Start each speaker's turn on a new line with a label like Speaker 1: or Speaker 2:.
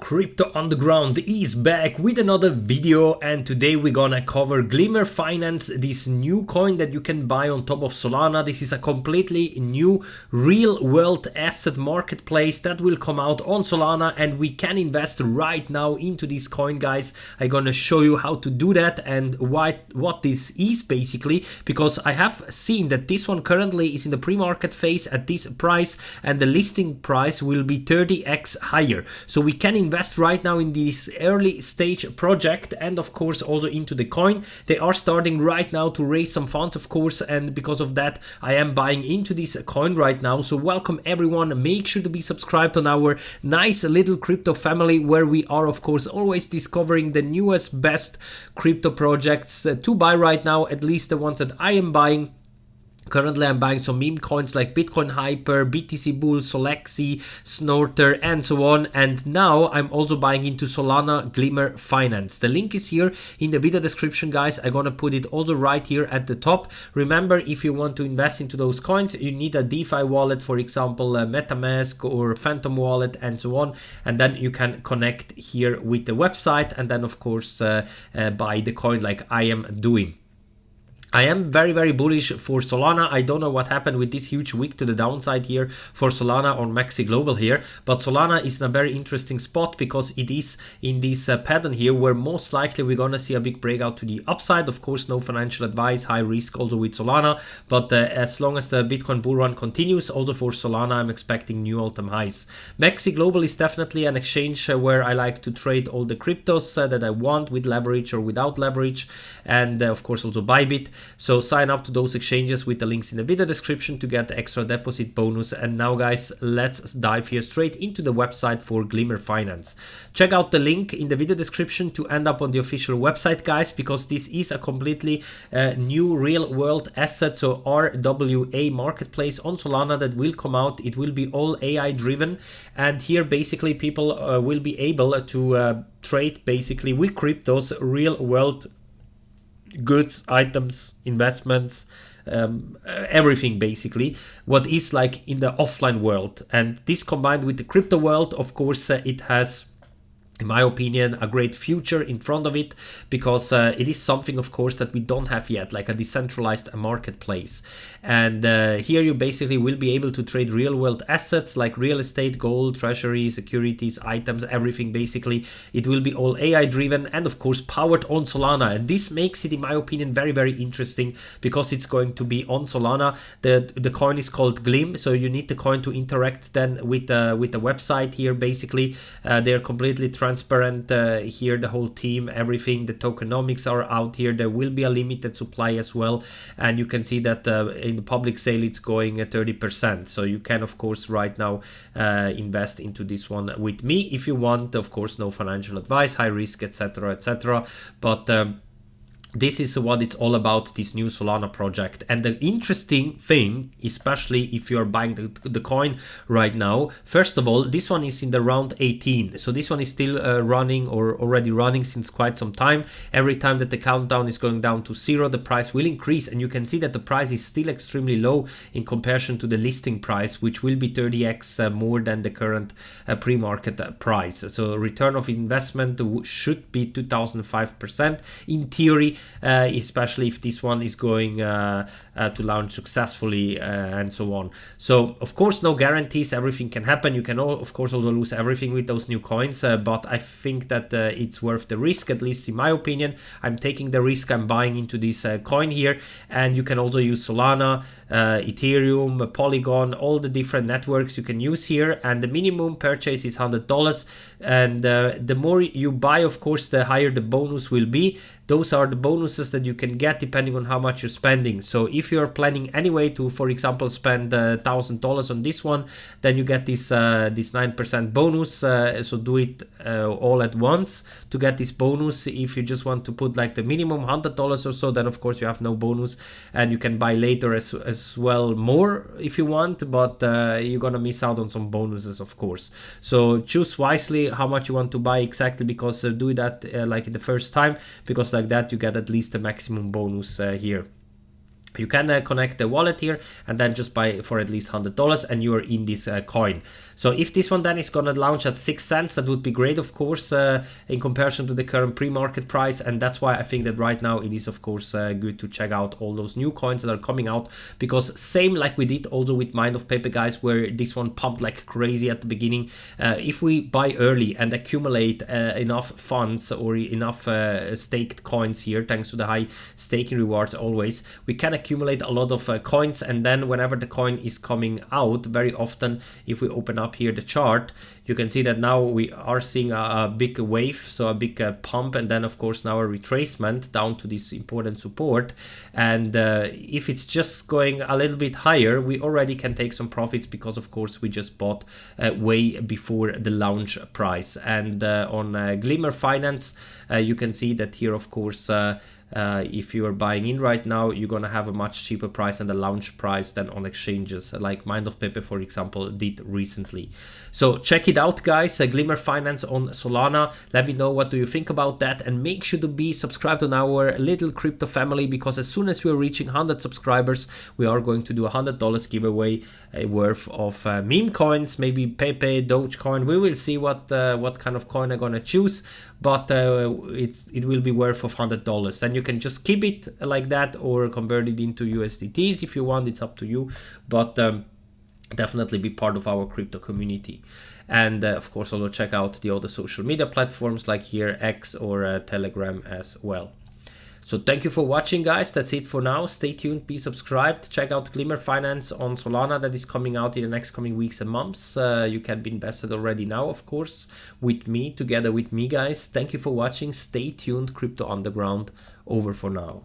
Speaker 1: Crypto Underground is back with another video, and today we're gonna cover Glimmer Finance, this new coin that you can buy on top of Solana. This is a completely new real world asset marketplace that will come out on Solana, and we can invest right now into this coin, guys. I'm gonna show you how to do that and what this is basically, because I have seen that this one currently is in the pre-market phase at this price, and the listing price will be 30x higher. So we can invest right now in this early stage project, and of course also into the coin. They are starting right now to raise some funds, of course, and because of that I am buying into this coin right now. So welcome everyone, make sure to be subscribed on our nice little crypto family, where we are of course always discovering the newest best crypto projects to buy right now, at least the ones that I am buying. Currently I'm buying some meme coins like Bitcoin Hyper, BTC Bull, Solexi, Snorter, and so on. And now I'm also buying into Solana Glimmer Finance. The link is here in the video description, guys. I'm gonna put it also right here at the top. Remember, if you want to invest into those coins, you need a DeFi wallet, for example, MetaMask or Phantom wallet and so on. And then you can connect here with the website, and then of course buy the coin like I am doing. I am very bullish for Solana. I don't know what happened with this huge wick to the downside here for Solana on Maxi Global here, but Solana is in a very interesting spot because it is in this pattern here where most likely we're gonna see a big breakout to the upside. Of course, no financial advice, high risk also with Solana, but as long as the Bitcoin bull run continues, also for Solana I'm expecting new all-time highs. Maxi Global is definitely an exchange where I like to trade all the cryptos that I want, with leverage or without leverage, and of course also Bybit. So sign up to those exchanges with the links in the video description to get the extra deposit bonus. And now guys, let's dive here straight into the website for Glimmer Finance. Check out the link in the video description to end up on the official website, guys, because this is a completely new real world asset, so RWA marketplace on Solana that will come out. It will be all AI driven, and here basically people will be able to trade basically with cryptos, real world goods, items, investments, everything basically what is like in the offline world. And this combined with the crypto world, of course it has, in my opinion, a great future in front of it, because it is something of course that we don't have yet, like a decentralized marketplace. And here you basically will be able to trade real world assets like real estate, gold, treasury, securities, items, everything basically. It will be all AI driven and of course powered on Solana, and this makes it, in my opinion, very interesting because it's going to be on Solana. The coin is called Glim, so you need the coin to interact then with the website here basically. They're completely transparent here, the whole team, everything. The tokenomics are out here. There will be a limited supply as well, and you can see that in the public sale it's going at 30%. So you can of course right now invest into this one with me if you want. Of course, no financial advice, high risk, etc, but this is what it's all about, this new Solana project. And the interesting thing, especially if you're buying the coin right now, first of all, this one is in the round 18. So this one is still running, or already running since quite some time. Every time that the countdown is going down to 0, the price will increase. And you can see that the price is still extremely low in comparison to the listing price, which will be 30x more than the current pre-market price. So return of investment should be 2005% in theory. Especially if this one is going to launch successfully and so on. So of course no guarantees, everything can happen. You can of course also lose everything with those new coins, but I think that it's worth the risk, at least in my opinion. I'm taking the risk, I'm buying into this coin here. And you can also use Solana, Ethereum, Polygon, all the different networks you can use here. And the minimum purchase is $100, and the more you buy, of course, the higher the bonus will be. Those are the bonuses that you can get depending on how much you're spending. So if you're planning anyway to, for example, spend $1,000 on this one, then you get this 9% bonus. So do it all at once to get this bonus. If you just want to put like the minimum $100 or so, then of course you have no bonus, and you can buy later as well more if you want, but you're gonna miss out on some bonuses, of course. So choose wisely how much you want to buy exactly, because do that like the first time, because like that you get at least the maximum bonus here. You can connect the wallet here and then just buy for at least $100 and you're in this coin. So if this one then is gonna launch at 6 cents, that would be great, of course, in comparison to the current pre-market price. And that's why I think that right now it is, of course, good to check out all those new coins that are coming out, because same like we did also with Mind of Paper, guys, where this one pumped like crazy at the beginning. If we buy early and accumulate enough funds or enough staked coins here, thanks to the high staking rewards always, we can accumulate a lot of coins, and then whenever the coin is coming out, very often if we open up here the chart, you can see that now we are seeing a big wave, so a big pump, and then of course now a retracement down to this important support. And if it's just going a little bit higher, we already can take some profits, because of course we just bought way before the launch price. And on Glimmer Finance, you can see that here, of course, if you are buying in right now, you're gonna have a much cheaper price than the launch price than on exchanges like Mind of Paper, for example, did recently. So check it out, guys. Glimmer Finance on Solana. Let me know what do you think about that, and make sure to be subscribed on our little crypto family, because as soon as we are reaching 100 subscribers, we are going to do a $100 giveaway worth of meme coins, maybe Pepe, Dogecoin. We will see what kind of coin I'm gonna choose, but it will be worth of $100. Then you can just keep it like that or convert it into USDTs if you want. It's up to you, but definitely be part of our crypto community. And of course also check out the other social media platforms like here X or Telegram as well. So thank you for watching, guys. That's it for now. Stay tuned, be subscribed, check out Glimmer Finance on Solana that is coming out in the next coming weeks and months. You can be invested already now, of course, with me, together with me, guys. Thank you for watching. Stay tuned. Crypto Underground over for now.